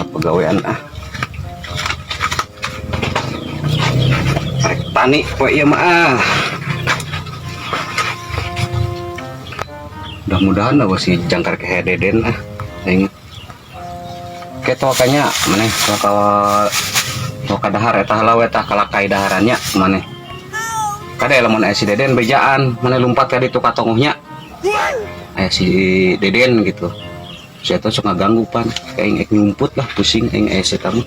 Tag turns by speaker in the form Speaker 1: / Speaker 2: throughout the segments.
Speaker 1: pegawaian rek tani kok iya mah mudah-mudahan lah si jangkar ke Deden yang keto kanya mana kalau kadahar eta halau eta kalakai daharannya mana kada lamun aya si Deden bejaan mana lompat ka ditu katongohnya aya si Deden gitu saya tuh sok ngaganggu pan kayak ngumput lah pusing aing aya si tamu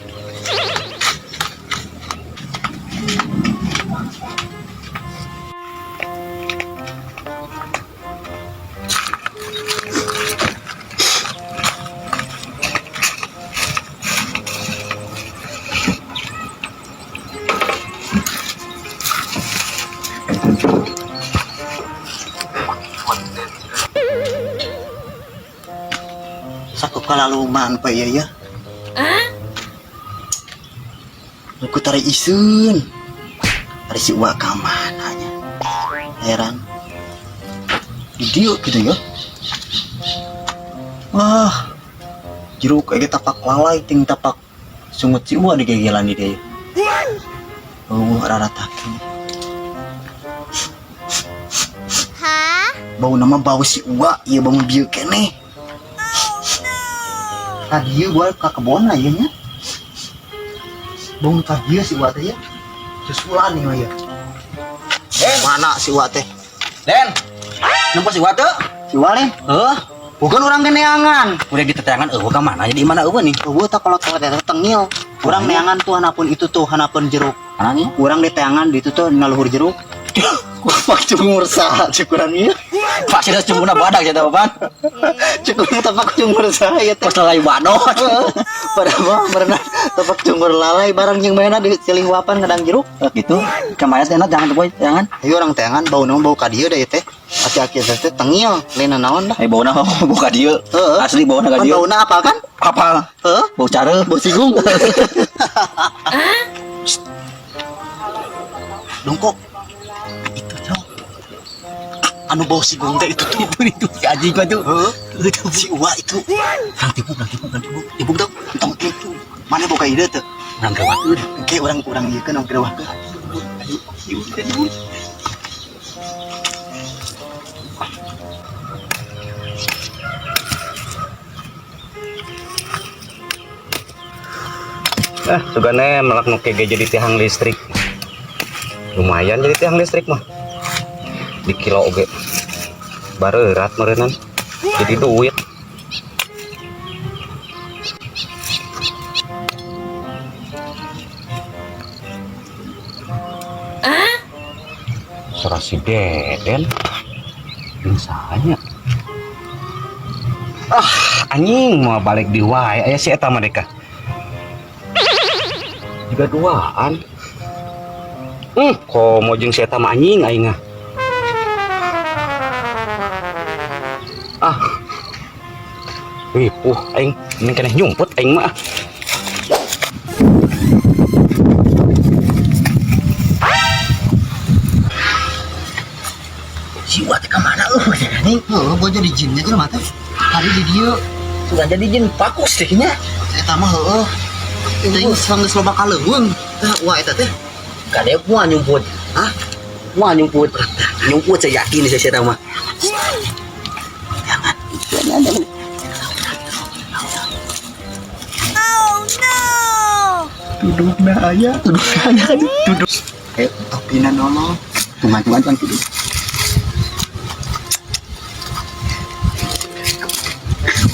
Speaker 2: sakop kalaluman pa iya ya. Aku tarik isun. Tarik si uak kamananya. Heran. Di dia gitu ya. Wah. Jeruk kayak tapak lalai ting tapak sungut si uak di gegelan di dia. Oh, rata kini. Bau nama bau si uak, iya bau bieu kene. Tadi gua ke kebon aja nya. Bung tadi si Wate ya. Susulan nih ya. Den, mana si Wate? Den. Nampak si Wate? Si Wale? Bukan orang ke neangan. Udah di tetangan, ke mana? Di mana nih? Tak kalau tengil. Orang neangan tuh anapun itu tuh anapun jeruk. Anaknya? Orang di teangan di itu tuh naluhur jeruk. Pak cumur sah cukurannya. Pak sudah cumur badak ya tapan. Cukur tapak cumur saya teh. Pas lalai badot. Padahal berenang tapak cumur lalai barang yang mana di celing wapan kadang jeruk. Gitu. Kemarin teh jangan tuh boy, jangan. Ayo orang teangan bau naon bau kadieu deh teh. Aki-aki teh tengil, lena naon dah. Bau naon bau kadieu. Asli bau na kadieu. Bau na apa kan? Apa? Bau cara, bau sigung. Dongkok. Anu bau si gongga itu si anjing gua tuh. Itu si uwa itu. Nanti bu tau. Tong itu. Mana bau kayak itu tuh? Orang gewakeun. Kayak orang ieu kan orang gewakeun.
Speaker 1: sugane melak nu kege jadi tiang listrik. Lumayan jadi tiang listrik mah. Di kilo oge barerat merenan jadi duit serasi Deden misalnya anjing mau balik di wae aya si eta mah deka juga duaan kok mau jeung si eta mah anjing aing aing ini kena nyumput aing mah
Speaker 2: Si Wate ke mana nih? Gua jadi jinnya kan mata. Tadi di dia sudah jadi jin pakus deh nya. Eta mah teuing geus loba kaleuweung. Wah eta teh. Kade moal nyumput. Moal nyumput. Nyumput saya yakin saya eta mah. Jangan. Duduk nah ya, duduk. Topinan nono, cuman duduk.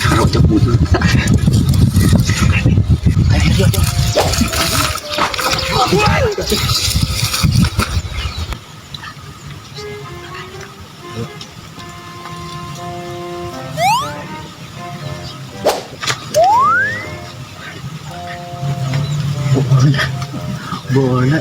Speaker 2: Taruh ceput. Ayo. Bola.